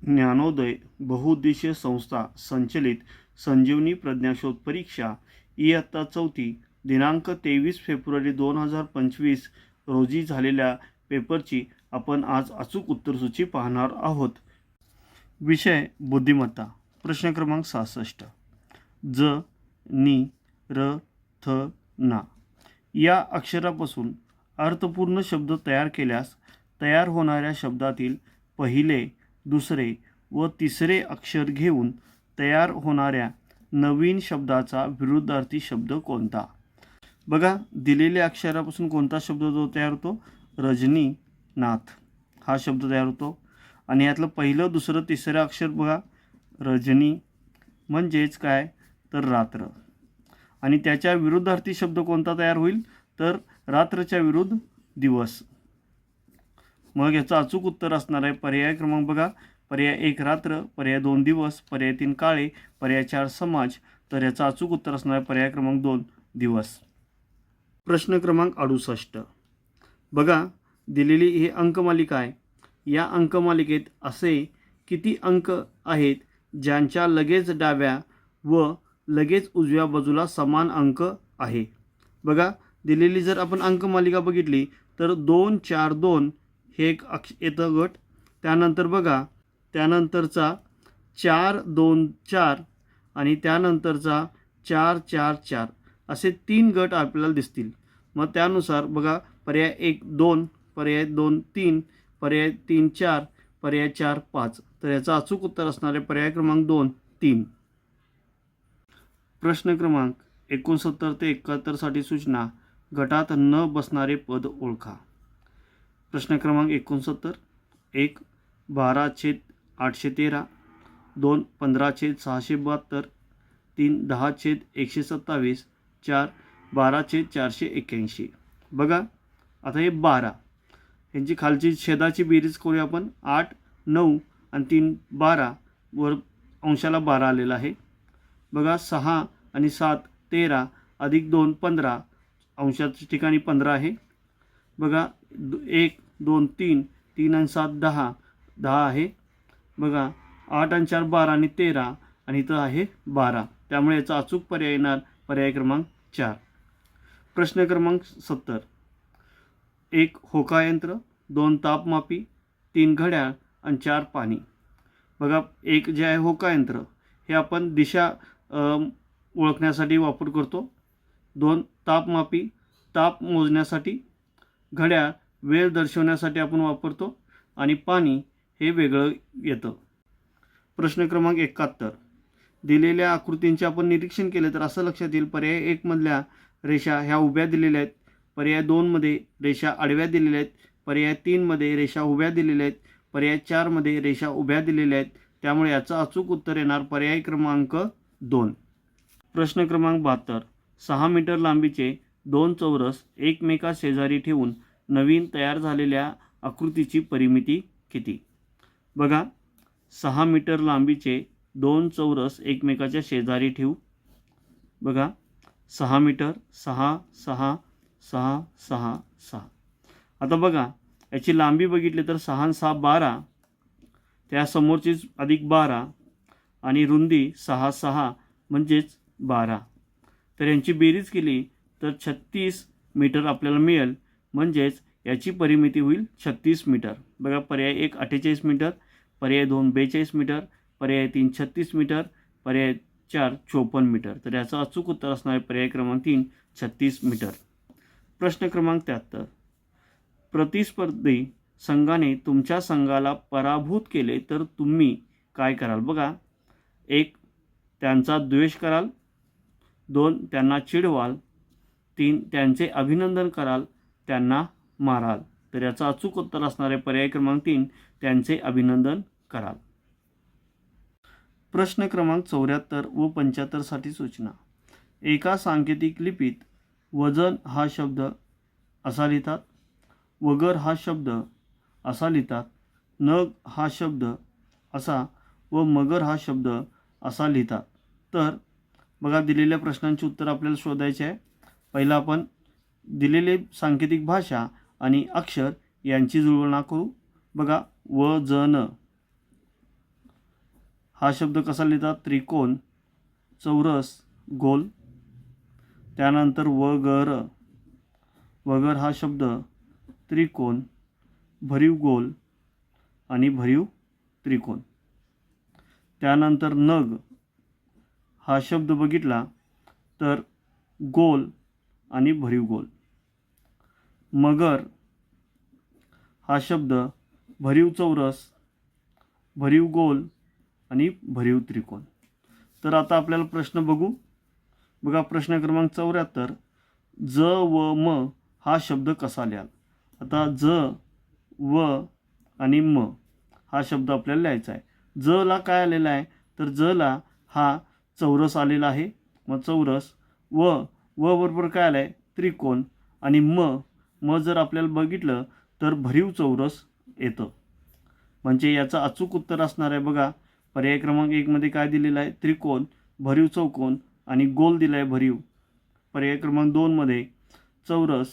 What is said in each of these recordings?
ज्ञानोदय बहुउद्देशीय संस्था संचलित संजीवनी प्रज्ञाशोध परीक्षा इयत्ता 4 दिनांक 23 फेब्रुवारी 2025 रोजी झालेल्या पेपरची आपण आज अचूक उत्तरसूची पाहणार आहोत. विषय बुद्धिमत्ता. प्रश्न क्रमांक 66. ज नि र थ ना या अक्षरापासून अर्थपूर्ण शब्द तयार केल्यास तयार होणाऱ्या शब्दातील पहिले, दुसरे व तिसरे अक्षर घेऊन तयार होणाऱ्या नवीन शब्दाचा विरुद्धार्थी शब्द कोणता? बघा, दिलेल्या अक्षरापासून कोणता शब्द जो तयार होतो? रजनीनाथ हा शब्द तयार होतो. आणि यातलं पहिलं, दुसरं, तिसरं अक्षर बघा, रजनी म्हणजेच काय तर रात्र. आणि त्याच्या विरुद्धार्थी शब्द कोणता तयार होईल? तर रात्रच्या विरुद्ध दिवस. मग याचं अचूक उत्तर असणार आहे पर्याय क्रमांक बघा, पर्याय 1 रात्र, पर्याय 2 दिवस, पर्याय 3 काळे, पर्याय 4 समाज. तर याचं अचूक उत्तर असणार आहे पर्याय क्रमांक 2 दिवस. प्रश्न क्रमांक 68. बघा, दिलेली ही अंकमालिका आहे. या अंकमालिकेत असे किती अंक आहेत ज्यांच्या लगेच डाव्या व लगेच उजव्या बाजूला समान अंक आहे? बघा, दिलेली जर आपण अंकमालिका बघितली तर 2 4 2 हे एक येतं गट. त्यानंतर बघा, त्यानंतरचा 4 2 4 आणि त्यानंतरचा 4 4 4 असे 3 गट आपल्याला दिसतील. मग त्यानुसार बघा, पर्याय 1 2, पर्याय 2 3, पर्याय 3 4, पर्याय 4 5. तर याचं अचूक उत्तर असणार आहे पर्याय क्रमांक 2 3. प्रश्न क्रमांक 69 ते 71 साठी सूचना. गटात न बसणारे पद ओळखा. प्रश्न क्रमांक 69. 1 12/813, 2 15/672, 3 10/127, 4 12/481. बघा, आता हे 12 यांची खालची छेदाची बेरीज करूया आपण. 8 9 आणि 3 12, वर अंशाला 12 आलेला आहे. बघा, 6 आणि 7 13 अधिक 2 15, अंशाच्या ठिकाणी 15 आहे. बघा, 1 2 3 3 आणि 7 10 10 आहे. बघा, 8 आणि 4 12 आणि 13 आणि इथं आहे 12. त्यामुळे याचा अचूक पर्याय येणार पर्याय क्रमांक 4. प्रश्न क्रमांक 70. 1 होकायंत्र, 2 तापमापी, 3 घड्याळ आणि 4 पाणी. बघा, एक जे आहे होकायंत्र हे आपण दिशा ओळखण्यासाठी वापर करतो. 2 तापमापी, ताप मोजण्यासाठी. घड्याळ वेळ दर्शवण्यासाठी आपण वापरतो. आणि पाणी हे वेगळं येतं. प्रश्न क्रमांक 71. दिलेल्या आकृतींचे आपण निरीक्षण केले तर असं लक्षात येईल, पर्याय 1 मधल्या रेषा ह्या उभ्या दिलेल्या आहेत, पर्याय 2 मध्ये रेषा आडव्या दिलेल्या आहेत, पर्याय 3 मध्ये रेषा उभ्या दिलेल्या आहेत, पर्याय 4 मध्ये रेषा उभ्या दिलेल्या आहेत. त्यामुळे याचं अचूक उत्तर येणार पर्याय क्रमांक 2. प्रश्न क्रमांक 72. 6 मीटर लांबीचे 2 चौरस एकमेका शेजारी ठेवून नवीन तयार झालेल्या आकृतीची परिमिती किती? बघा, 6 मीटर लांबीचे 2 चौरस एकमेकाच्या शेजारी ठेवू. बघा, 6 मीटर, 6 6 6 6 6. आता बघा, याची लांबी बघितली तर 6 आणि 6 12, त्यासमोरचीच अधिक 12 आणि रुंदी 6 6 म्हणजेच 12. तर यांची बेरीज केली तर 36 मीटर आपल्याला मिळेल. म्हणजेच याची परिमिती होईल 36 मीटर. बघा, पर्याय 1 48 मीटर, पर्याय 2 42 मीटर, पर्याय 3 36 मीटर, पर्याय 4 54 मीटर. तर याचं अचूक उत्तर असणार आहे पर्याय क्रमांक 3 36 मीटर. प्रश्न क्रमांक 73. प्रतिस्पर्धी संघाने तुमच्या संघाला पराभूत केले तर तुम्ही काय कराल? बघा, 1 त्यांचा द्वेष कराल, 2 त्यांना चिडवाल, 3 त्यांचे अभिनंदन कराल, त्यांना माराल. तर याचं अचूक उत्तर असणार आहे पर्याय क्रमांक 3 त्यांचे अभिनंदन कराल. प्रश्न क्रमांक 74 व 75 साठी सूचना. एका सांकेतिक लिपीत वजन हा शब्द असा लिहितात, वगर हा शब्द असा लिहितात, नग हा शब्द असा व मगर हा शब्द असा लिहितात. तर बघा, दिलेल्या प्रश्नांची उत्तर आपल्याला शोधायचे आहे. पहिला आपण दिलेले सांकेतिक भाषा आणि अक्षर यांची जुळवणा करू. बघा, वजन हा शब्द कसा लिहितात? त्रिकोण, चौरस, गोल. त्यानंतर वगर. वगर हा शब्द त्रिकोण, भरीव गोल आणि भरीव त्रिकोण. त्यानंतर नग हा शब्द बघितला तर गोल आणि भरीव गोल. मगर हा शब्द भरीव चौरस, भरीव गोल आणि भरीव त्रिकोण. तर आता आपल्याला प्रश्न बघू. बघा प्रश्न क्रमांक 74. ज व म हा शब्द कसा लिहाल? आता ज व आणि म हा शब्द आपल्याला लिहायचा आहे. ज ला काय आलेला आहे? तर ज ला हा चौरस आलेला आहे. मग चौरस. व बरोबर काय आलं आहे? त्रिकोण. आणि म जर आपल्याला बघितलं तर भरीव चौरस येतं. म्हणजे याचं अचूक उत्तर असणार आहे बघा. पर्याय क्रमांक 1 मध्ये काय दिलेलं आहे? त्रिकोण, भरीव चौकोन आणि गोल दिला आहे भरीव. पर्याय क्रमांक 2 मध्ये चौरस,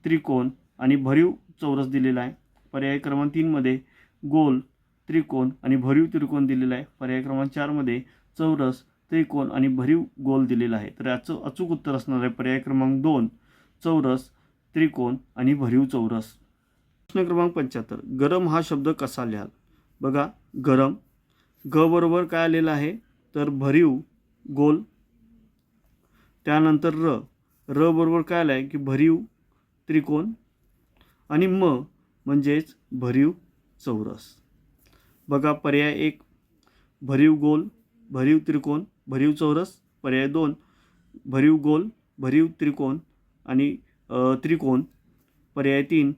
त्रिकोण आणि भरीव चौरस दिलेला आहे. पर्याय क्रमांक 3 मध्ये गोल, त्रिकोण आणि भरीव त्रिकोण दिलेला आहे. पर्याय क्रमांक 4 मध्ये चौरस, त्रिकोण आणि भरीव गोल दिलेला आहे. तर याचं अचूक उत्तर असणार आहे पर्याय क्रमांक 2, चौरस, त्रिकोण आणि भरीव चौरस. प्रश्न क्रमांक 75. गरम हा शब्द कसा लिहाल? बघा गरम. ग बरोबर काय आलेलं आहे? तर भरीव गोल. त्यानंतर र बरोबर काय आलं आहे की भरीव त्रिकोण. आणि म्हणजेच भरीव चौरस. बघा पर्याय 1 भरीव गोल, भरीव त्रिकोण, भरीव चौरस. पर्याय 2 भरीव गोल, भरीव त्रिकोण आणि त्रिकोण. पर्याय 3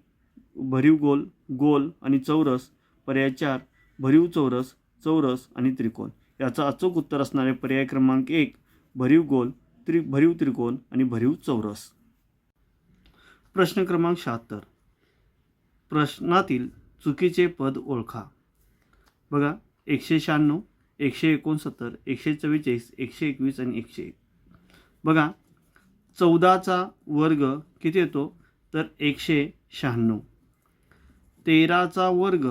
भरीव गोल, गोल आणि चौरस. पर्याय 4 भरीव चौरस, चौरस आणि त्रिकोण. याचा अचूक उत्तर असणारे पर्याय क्रमांक 1 भरीव गोल, भरीव त्रिकोण आणि भरीव चौरस. प्रश्न क्रमांक 76. प्रश्नातील चुकीचे पद ओळखा. बघा 196, 169, 144, 121 आणि 101. बघा 14चा वर्ग किती येतो? तर 196. 13चा वर्ग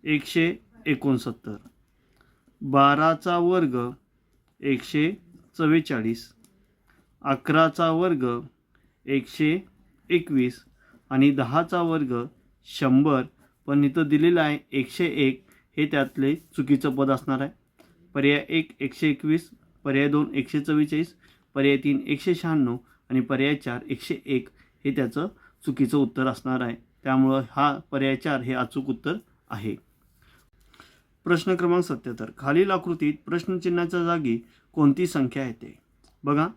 169. 12चा वर्ग 144. 11चा वर्ग 121 आणि 10चा वर्ग 100. पण इथं दिलेलं आहे 101. हे त्यातले चुकीचं पद असणार आहे. पर्याय 1 121, पर्याय 2 144, पर्याय 3 196 आणि पर्याय 4 101 हे त्याचं चुकीचं उत्तर असणार आहे. त्यामुळं हा पर्याय 4 हे अचूक उत्तर आहे. प्रश्न क्रमांक 77. खालील आकृतीत प्रश्नचिन्हाच्या जागी कोणती संख्या येते? बघा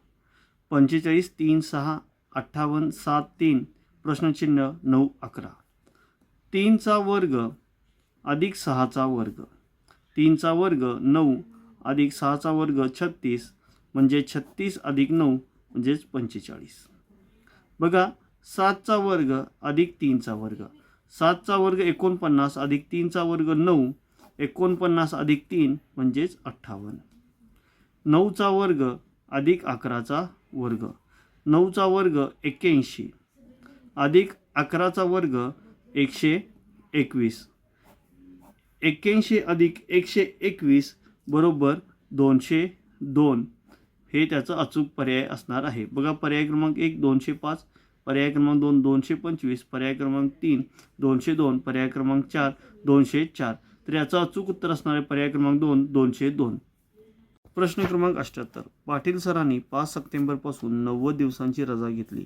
45, 3, 6, 58, 7, 3 प्रश्नचिन्ह 9, 11. 3चा वर्ग अधिक 6चा वर्ग. 3चा वर्ग 9 अधिक 6चा वर्ग 36 म्हणजे 36 अधिक 9 म्हणजेच 45. बघा 7चा वर्ग अधिक 3चा वर्ग. 7चा वर्ग 49 अधिक 3चा वर्ग 9. 49 अधिक 3 म्हणजेच 58. 9चा वर्ग अधिक 11चा वर्ग. 9चा वर्ग 81 अधिक 11चा वर्ग 121. 81 अधिक 121 बरोबर 202 हे त्याचं अचूक पर्याय असणार आहे. बघा पर्याय क्रमांक 1 205, पर्याय क्रमांक 2 225, पर्याय क्रमांक 3 202, पर्याय क्रमांक 4 204. तर याचं अचूक उत्तर असणारे पर्याय क्रमांक 2 202. प्रश्न क्रमांक 78. पाटील सरांनी 5 सप्टेंबरपासून 90 दिवसांची रजा घेतली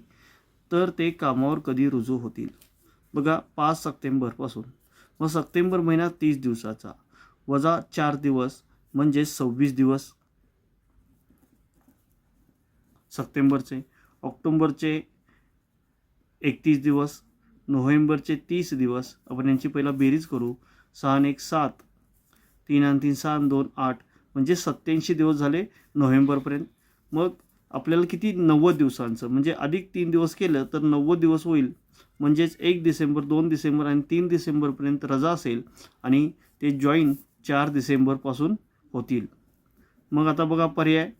तर ते कामावर कधी रुजू होतील? बघा 5 सप्टेंबरपासून. मग सप्टेंबर महिना 30 दिवसाचा वजा 4 दिवस म्हणजे 26 दिवस सप्टेंबरचे. ऑक्टोबरचे 31 दिवस. नोव्हेंबरचे 30 दिवस. आपण यांची पहिला बेरीज करू. 6 आणि 1 7, 3 आणि 3 6 आणि 2 8 म्हणजे 87 दिवस झाले नोव्हेंबरपर्यंत. मग आपल्याला किती 90 दिवसांचं म्हणजे अधिक 3 दिवस केलं तर 90 दिवस होईल. म्हणजेच 1 डिसेंबर 2 डिसेंबर आणि 3 डिसेंबरपर्यंत रजा असेल आणि ते जॉईन 4 डिसेंबरपासून होतील. मग आता बघा पर्याय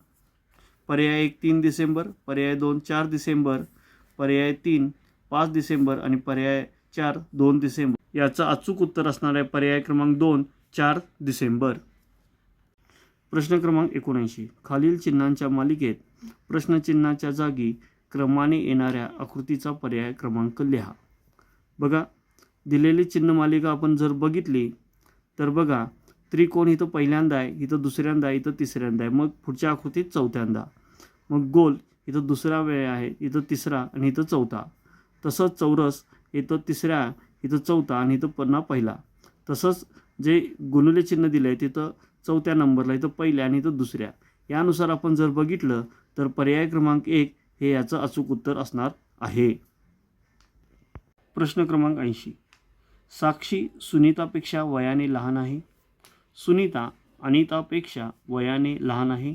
1 3 डिसेंबर, पर्याय 2 4 डिसेंबर, पर्याय 3 5 डिसेंबर आणि पर्याय 4 2 डिसेंबर. याचं अचूक उत्तर असणार आहे पर्याय क्रमांक 2 4 डिसेंबर. प्रश्न क्रमांक 79. खालील चिन्हांच्या मालिकेत प्रश्नचिन्हाच्या जागी क्रमाने येणाऱ्या आकृतीचा पर्याय क्रमांक लिहा. बघा, दिलेली चिन्ह मालिका आपण जर बघितली तर बघा, त्रिकोण इथं पहिल्यांदा आहे, इथं दुसऱ्यांदा आहे, इथं तिसऱ्यांदा आहे, मग पुढच्या आकृतीत चौथ्यांदा. मग गोल इथं दुसरा वेळ आहे, इथं तिसरा आणि इथं चौथा. तसंच चौरस इथं तिसऱ्या, इथं चौथा आणि इथं पुन्हा पहिला. तसंच जे गुणुले चिन्ह दिलं आहे तिथं चौथ्या नंबरला, इथं पहिल्या आणि इथं दुसऱ्या. यानुसार आपण जर बघितलं तर पर्याय क्रमांक 1 हे याचं अचूक उत्तर असणार आहे. प्रश्न क्रमांक 80. साक्षी सुनीतापेक्षा वयाने लहान आहे. सुनीता अनितापेक्षा वयाने लहान आहे.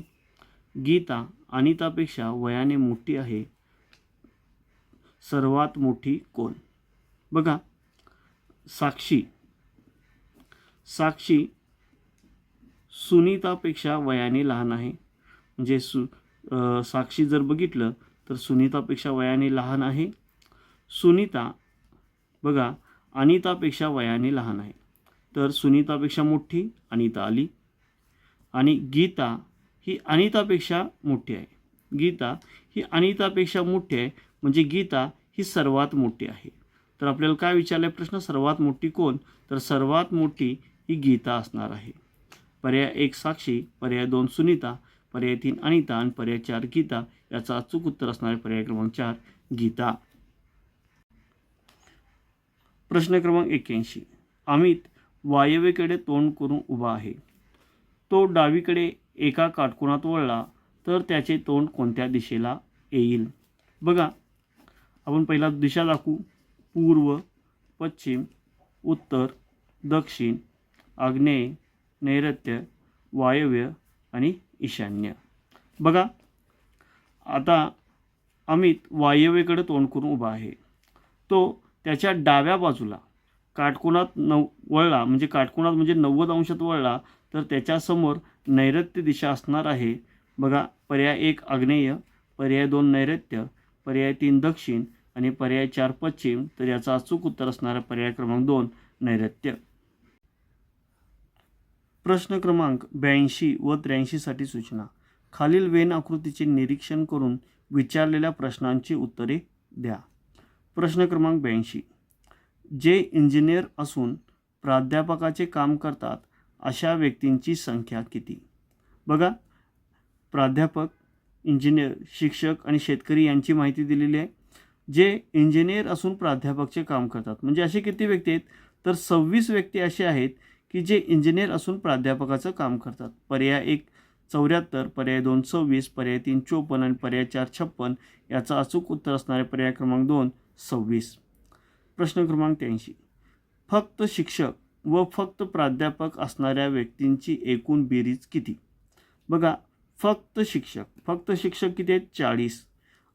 गीता अनितापेक्षा वयाने मोठी आहे. सर्वात मोठी कोण? बघा, साक्षी सुनीतापेक्षा वयाने लहान आहे. म्हणजे साक्षी जर बघितलं तर सुनीतापेक्षा वयाने लहान आहे. सुनीता बघा अनितापेक्षा वयाने लहान आहे, तर सुनीतापेक्षा मोठी अनिता आली. आणि गीता ही अनितापेक्षा मोठी आहे. गीता ही अनितापेक्षा मोठी आहे म्हणजे गीता ही सर्वात मोठी आहे. तर आपल्याला काय विचारलं प्रश्न, सर्वात मोठी कोण? तर सर्वात मोठी ही गीता असणार आहे. पर्याय 1 साक्षी, पर्याय 2 सुनीता, पर्याय 3 अनिता आणि पर्याय 4 गीता. याचा अचूक उत्तर असणार आहे पर्याय क्रमांक 4 गीता. प्रश्न क्रमांक 81. अमित वायव्येकडे तोंड करून उभा आहे. तो डावीकडे एका काटकोनात वळला तर त्याचे तोंड कोणत्या दिशेला येईल? बघा, आपण पहिला दिशा दाखवू. पूर्व, पश्चिम, उत्तर, दक्षिण, आग्नेय, नैऋत्य, वायव्य आणि ईशान्य. बघा, आता अमित वायव्येकडे तोंड करून उभा आहे. तो त्याच्या डाव्या बाजूला काटकोनात वळला, म्हणजे काटकोनात म्हणजे 90 अंशात वळला तर त्याच्यासमोर नैऋत्य दिशा असणार आहे. बघा, पर्याय 1 आग्नेय, पर्याय 2 नैऋत्य, पर्याय 3 दक्षिण आणि पर्याय 4 पश्चिम. तर याचा अचूक उत्तर असणारा पर्याय क्रमांक 2 नैऋत्य. प्रश्न क्रमांक 82 व 83 साठी सूचना. खालील वेन आकृतीचे निरीक्षण करून विचारलेल्या प्रश्नांची उत्तरे द्या. प्रश्न क्रमांक 82. जे इंजिनियर असून प्राध्यापकाचे काम करतात अशा व्यक्तींची संख्या किती? बघा, प्राध्यापक, इंजिनियर, शिक्षक आणि शेतकरी यांची माहिती दिलेली आहे. जे इंजिनियर असून प्राध्यापकाचे काम करतात म्हणजे असे किती व्यक्ती आहेत? तर 26 व्यक्ती असे आहेत की जे इंजिनियर असून प्राध्यापकाचं काम करतात. पर्याय 1 74, पर्याय 2 26, पर्याय 3 54 आणि पर्याय 4 56. याचा अचूक उत्तर असणारे पर्याय क्रमांक 2 26. प्रश्न क्रमांक 83. फक्त शिक्षक व फक्त प्राध्यापक असणाऱ्या व्यक्तींची एकूण बेरीज किती? बघा, फक्त शिक्षक किती आहेत? 40.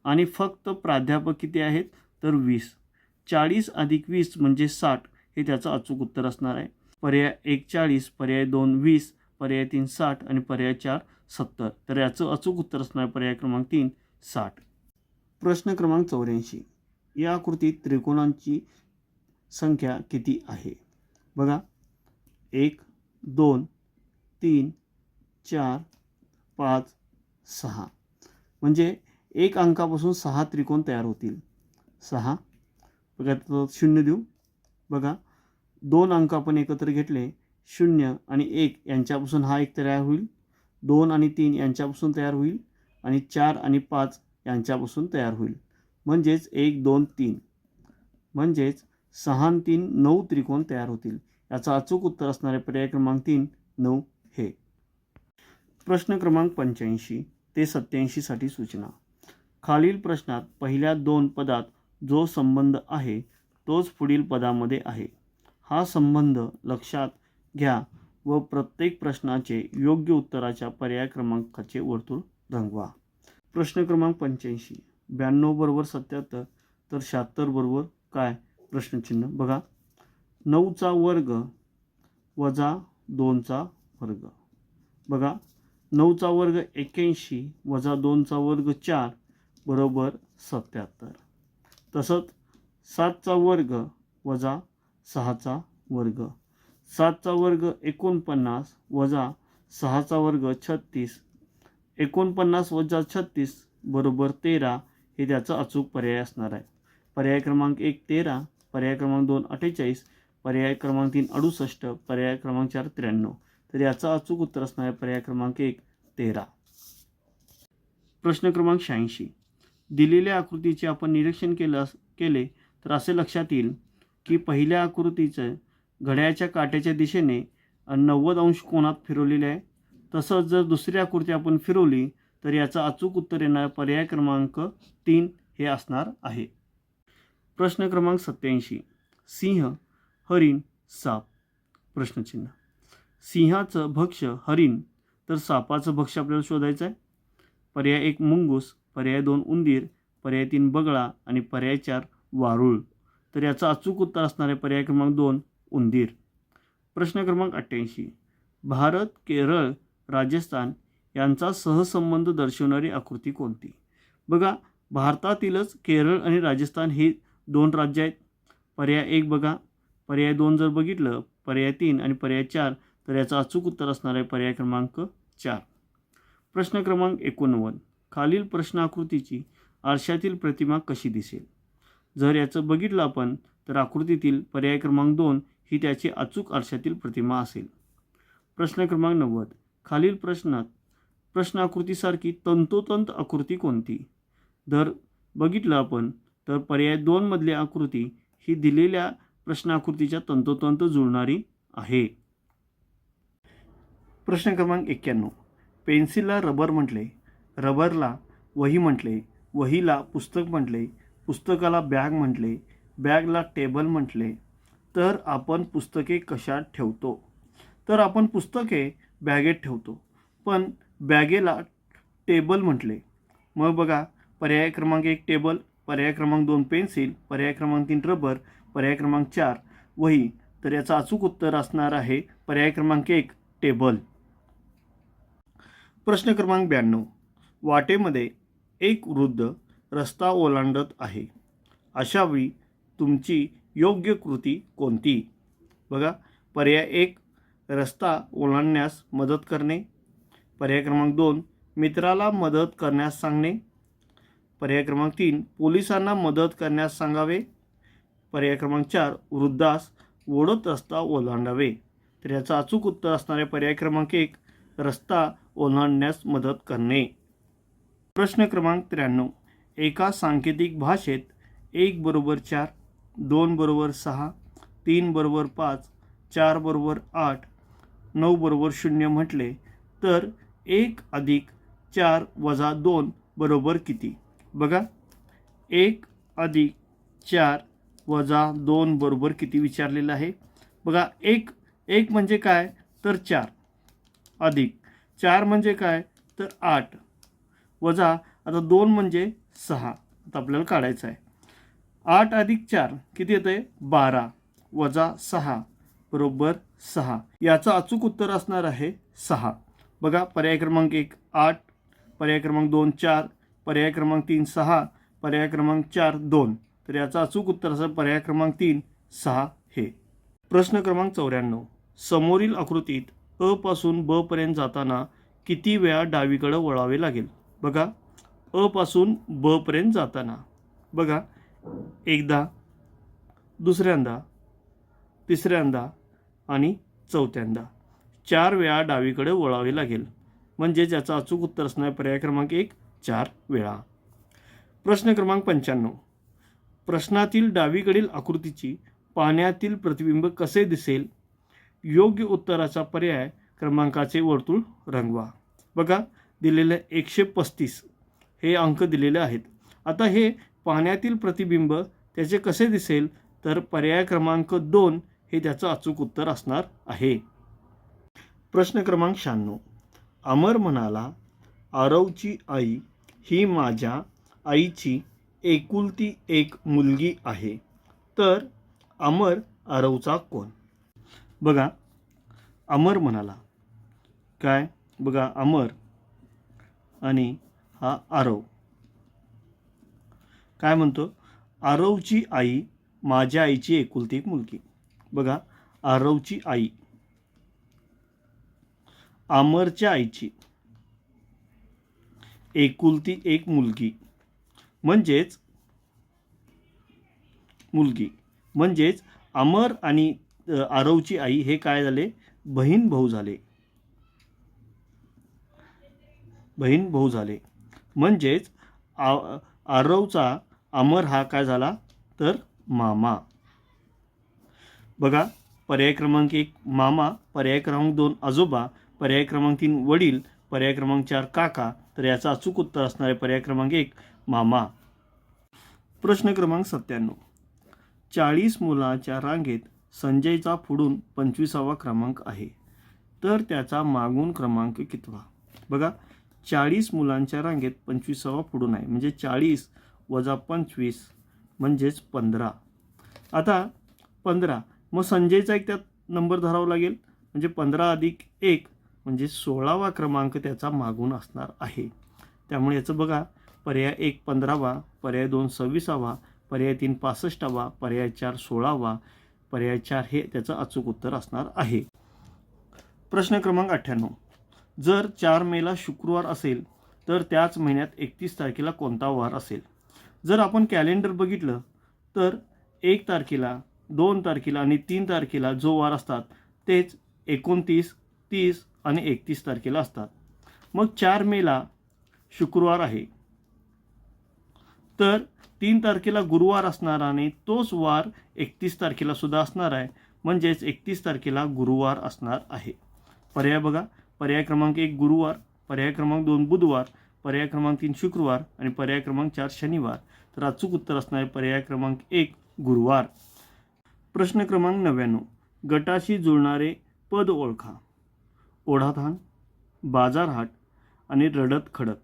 आणि फक्त प्राध्यापक किती आहेत? तर 20. 40 अधिक 20 म्हणजे 60 हे त्याचं अचूक उत्तर असणार आहे. पर्याय 1 40, पर्याय 2 20, पर्याय 3 60 आणि पर्याय 4 70. तर याचं अचूक उत्तर असणार पर्याय क्रमांक 3 60. प्रश्न क्रमांक 84. या आकृतीत त्रिकोणांची संख्या किती आहे? बघा, 1 2 3 4 5 6. म्हणजे 1 अंकापासून 6 त्रिकोण तयार होतील. 6. बघा, 0 देऊ. बघा, 2 अंक आपण एकत्र घेतले, 0 आणि 1 यांच्यापासून हा एक तयार होईल. 2 आणि 3 यांच्यापासून तयार होईल आणि 4 आणि 5 यांच्यापासून तयार होईल. म्हणजेच 1 2 3 म्हणजेच 6 आणि 3 9 त्रिकोण तयार होतील. याचा अचूक उत्तर असणारे पर्याय क्रमांक 3 9 हे. प्रश्न क्रमांक 85 ते 87 साठी सूचना. खालील प्रश्नात पहिल्या 2 पदात जो संबंध आहे तोच पुढील पदामध्ये आहे. हा संबंध लक्षात घ्या व प्रत्येक प्रश्नाचे योग्य उत्तराच्या पर्याय क्रमांकाचे वर्तुळ रंगवा. प्रश्न क्रमांक 85. 92 बरोबर 77 तर 76 बरोबर काय? प्रश्नचिन्ह. बघा, 9चा वर्ग वजा 2चा वर्ग. बघा, 9चा वर्ग 81 वजा 2चा वर्ग 4 बरोबर 77. तसंच 7चा वर्ग वजा 6चा वर्ग. 7चा वर्ग 49 वजा 6चा वर्ग 36, 49 वजा 36 बरोबर 13 हे त्याचा अचूक पर्याय असणार आहे. पर्याय क्रमांक 1 13, पर्याय क्रमांक 2 48, पर्याय क्रमांक 3 68, पर्याय क्रमांक 4 93. तर याचा अचूक उत्तर असणार आहे पर्याय क्रमांक 1 13. प्रश्न क्रमांक 86. दिलेल्या आकृतीचे आपण निरीक्षण केले तर असे लक्षात येईल की पहिल्या आकृतीचं घड्याळाच्या काट्याच्या दिशेने 90 अंश कोनात फिरवलेले आहे. तसंच जर दुसरी आकृती आपण फिरवली तर याचा अचूक उत्तर येणार पर्याय क्रमांक 3 हे असणार आहे. प्रश्न क्रमांक 87. सिंह, हरिण, साप. प्रश्नचिन्ह. सिंहाचं भक्ष्य हरिण तर सापाचं भक्ष्य आपल्याला शोधायचं आहे. पर्याय 1 मुंगूस, पर्याय 2 उंदीर, पर्याय 3 बगळा आणि पर्याय 4 वारूळ. तर याचा अचूक उत्तर असणार आहे पर्याय क्रमांक 2 उंदीर. प्रश्न क्रमांक 88. भारत, केरळ, राजस्थान यांचा सहसंबंध दर्शवणारी आकृती कोणती? बघा, भारतातीलच केरळ आणि राजस्थान ही 2 राज्य आहेत. पर्याय 1 बघा, पर्याय 2 जर बघितलं, पर्याय 3 आणि पर्याय 4 तर याचा अचूक उत्तर असणार आहे पर्याय क्रमांक 4. प्रश्न क्रमांक 89. खालील प्रश्न आकृतीची आरशातील प्रतिमा कशी दिसेल? जर याचं बघितलं आपण तर आकृतीतील पर्याय क्रमांक 2 ही त्याची अचूक आरशातील प्रतिमा असेल. प्रश्न क्रमांक 90. खालील प्रश्न आकृतीसारखी तंतोतंत आकृती कोणती? जर बघितलं आपण तर पर्याय 2 मधली आकृती ही दिलेल्या प्रश्न आकृतीच्या तंतोतंत जुळणारी आहे. प्रश्न क्रमांक 91. पेन्सिलला रबर म्हटले, रबरला वही म्हटले, वहीला पुस्तक म्हटले, पुस्तकाला बॅग म्हटले, बॅगला टेबल म्हटले, तर आपण पुस्तके कशात ठेवतो? तर आपण पुस्तके बॅगेत ठेवतो, पण बॅगेला टेबल म्हटले. मग बघा, पर्याय क्रमांक 1 टेबल, पर्याय क्रमांक 2 पेन्सिल, पर्याय क्रमांक 3 रबर, पर्याय क्रमांक 4 वही. तर याचा अचूक उत्तर असणार आहे पर्याय क्रमांक 1 टेबल. प्रश्न क्रमांक 92. वाटेमध्ये एक वृद्ध रस्ता ओलांडत आहे. अशावेळी तुमची योग्य कृती कोणती? बघा, पर्याय 1 रस्ता ओलांडण्यास मदत करणे, पर्याय क्रमांक 2 मित्राला मदत करण्यास सांगणे, पर्याय क्रमांक 3 पोलिसांना मदत करण्यास सांगावे, पर्याय क्रमांक 4 वृद्धास ओढत रस्ता ओलांडावे. तर याचा अचूक उत्तर असणारे पर्याय क्रमांक 1 रस्ता ओलांडण्यास मदत करणे. प्रश्न क्रमांक 93. एका सांकेतिक भाषेत 1 बरोबर 4, 2 बरोबर 6, 3 बरोबर 5, 4 बरोबर 8, 9 बरोबर 0 म्हटले तर 1 अधिक 4 वजा 2 बरोबर किती? बघा, 1 अधिक 4 वजा 2 बरोबर किती विचारलेलं आहे. बघा, 1 म्हणजे काय तर 4, अधिक 4 म्हणजे काय तर 8, वजा आता 2 म्हणजे 6. आता आपल्याला काढायचं आहे. 8 अधिक 4 किती येतं आहे 12, वजा 6 बरोबर 6. याचं अचूक उत्तर असणार आहे 6. बघा, पर्याय क्रमांक 1 8, पर्याय क्रमांक 2 4, पर्याय क्रमांक 3 6, पर्याय क्रमांक 4 2. तर याचं अचूक उत्तर असेल पर्याय क्रमांक 3 6 हे. प्रश्न क्रमांक 94. समोरील आकृतीत अ पासून ब पर्यंत जाताना किती वेळा डावीकडे वळावे लागेल? बघा, अ पासून ब पर्यंत जाताना बघा, एकदा, दुसऱ्यांदा, तिसऱ्यांदा आणि चौथ्यांदा 4 वेळा डावीकडे वळावे लागेल. म्हणजे ज्याचा अचूक उत्तर असणार पर्याय क्रमांक 1 4 वेळा. प्रश्न क्रमांक 95. प्रश्नातील डावीकडील आकृतीची पाण्यातील प्रतिबिंब कसे दिसेल? योग्य उत्तराचा पर्याय क्रमांकाचे वर्तुळ रंगवा. बघा, दिलेले 135 हे अंक दिलेले आहेत. आता हे पाण्यातील प्रतिबिंब त्याचे कसे दिसेल तर पर्याय क्रमांक 2 हे त्याचं अचूक उत्तर असणार आहे. प्रश्न क्रमांक 96. अमर म्हणाला, आरवची आई ही माझ्या आईची एकुलती एक मुलगी आहे, तर अमर आरवचा कोण? बघा, अमर म्हणाला काय? बघा, अमर आणि हा आरव काय म्हणतो? आरवची आई माझ्या आईची एकुलती एक मुलगी. बघा, आरवची आई, आमरच्या आईची एकुलती एक मुलगी म्हणजेच अमर आणि आरवची आई हे काय झाले, बहीण भाऊ झाले. म्हणजेच आरवचा अमर हा काय झाला तर मामा. बघा, पर्याय क्रमांक 1 मामा, पर्याय क्रमांक 2 आजोबा, पर्याय क्रमांक 3 वडील, पर्याय क्रमांक 4 काका. तर याचं अचूक उत्तर असणार आहे पर्याय क्रमांक 1 मामा. प्रश्न क्रमांक 97. 40 मुलांच्या रांगेत संजयचा पुढून 25वा क्रमांक आहे, तर त्याचा मागून क्रमांक कितवा? बघा, 40 मुलांच्या रांगेत 25वा पुढून आहे, म्हणजे 40 वजा 25 म्हणजेच 15. आता 15, मग संजयचा एक त्यात नंबर धरावा लागेल, म्हणजे 15 अधिक 1 म्हणजे 16वा क्रमांक त्याचा मागून असणार आहे. त्यामुळे याचं बघा, पर्याय 1 15वा, पर्याय 2 26वा, पर्याय 3 65वा, पर्याय 4 16वा, पर्याय 4 हे त्याचं अचूक उत्तर असणार आहे. प्रश्न क्रमांक 98. जर 4 मेला शुक्रवार असेल तर त्याच महिन्यात 31 तारखेला कोणता वार असेल? जर आपण कॅलेंडर बघितलं तर 1 तारखेला, 2 तारखेला आणि 3 तारखेला जो वार असतात तेच 29, 30 आणि 31 तारखेला असतात. मग 4 मेला शुक्रवार आहे, तर 3 तारखेला गुरुवार असणार आणि तोच वार 31 तारखेला सुद्धा असणार आहे, म्हणजेच 31 तारखेला गुरुवार असणार आहे. पर्याय बघा, पर्याय क्रमांक 1 गुरुवार, पर्याय क्रमांक 2 बुधवार, पर्याय क्रमांक 3 शुक्रवार आणि पर्याय क्रमांक 4 शनिवार. तर अचूक उत्तर असणार आहे पर्याय क्रमांक 1 गुरुवार. प्रश्न क्रमांक 99. गटाशी जुळणारे पद ओळखा. ओढाताण, बाजारहाट आणि रडत खडत.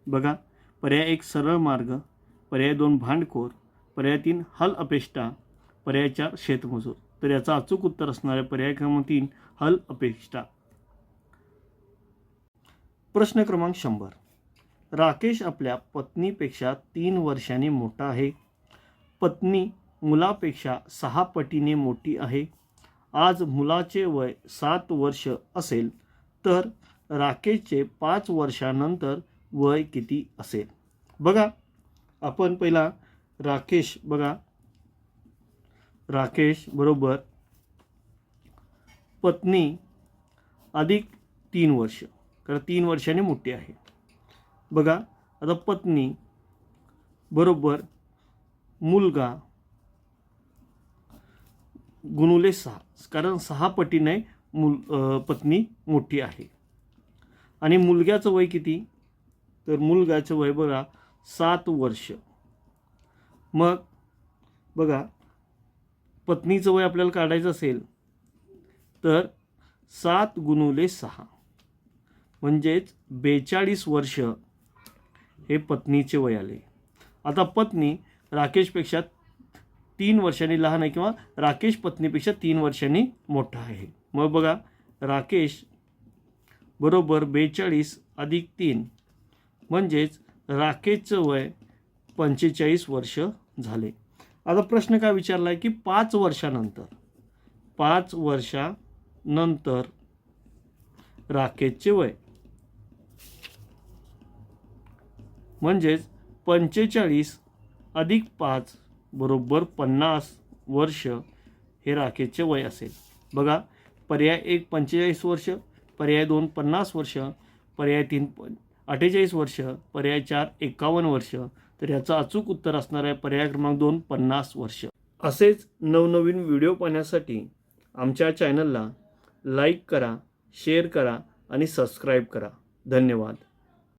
बघा, पर्याय 1 सरळ मार्ग, पर्याय 2 भांडखोर, पर्याय 3 हल अपेष्टा, पर्याय 4 शेतमजूर. तर याचा अचूक उत्तर असणार आहे पर्याय क्रमांक 3 हल अपेष्टा. प्रश्न क्रमांक 100. राकेश आपल्या पत्नीपेक्षा 3 वर्षांनी मोठा आहे. पत्नी मुलापेक्षा 6 पटीने मोठी आहे. आज मुलाचे वय 7 वर्ष असेल तर राकेशचे 5 वर्षानंतर वय किती असेल? बघा, आपण पहिला राकेश बघा, राकेश बरोबर पत्नी अधिक 3 वर्ष, कारण 3 वर्षांनी मोठी आहे. बघा, आता पत्नी बरोबर मुलगा गुणुले 6, कारण 6 पटीने पत्नी मोठी आहे. आणि मुलग्याचं वय किती? तर मुलगाचं वय बघा 7 वर्ष. मग बघा, पत्नीचं वय आपल्याला काढायचं असेल तर 7 गुणुले 6 म्हणजेच 42 वर्ष हे पत्नीचे वय आले. आता पत्नी राकेशपेक्षा 3 वर्षांनी लहान आहे किंवा राकेश पत्नीपेक्षा 3 वर्षांनी मोठा आहे. मग बघा, राकेश बरोबर 42 अधिक 3 म्हणजेच राकेशचं वय 45 वर्ष झाले. आता प्रश्न काय विचारला आहे की 5 वर्षानंतर राकेशचे वय, म्हणजेच 45 अधिक 5 बरोबर 50 वर्ष हे राकेशचे वय असेल. बघा, पर्याय 1 45 वर्ष, पर्याय 2 50 वर्ष, पर्याय 3 48 वर्ष, पर्याय 4 51 वर्ष. तर याचं अचूक उत्तर असणार आहे पर्याय क्रमांक 2 50 वर्ष. असेच नवनवीन व्हिडिओ पाहण्यासाठी आमच्या चॅनलला लाईक करा, शेअर करा आणि सबस्क्राईब करा. धन्यवाद.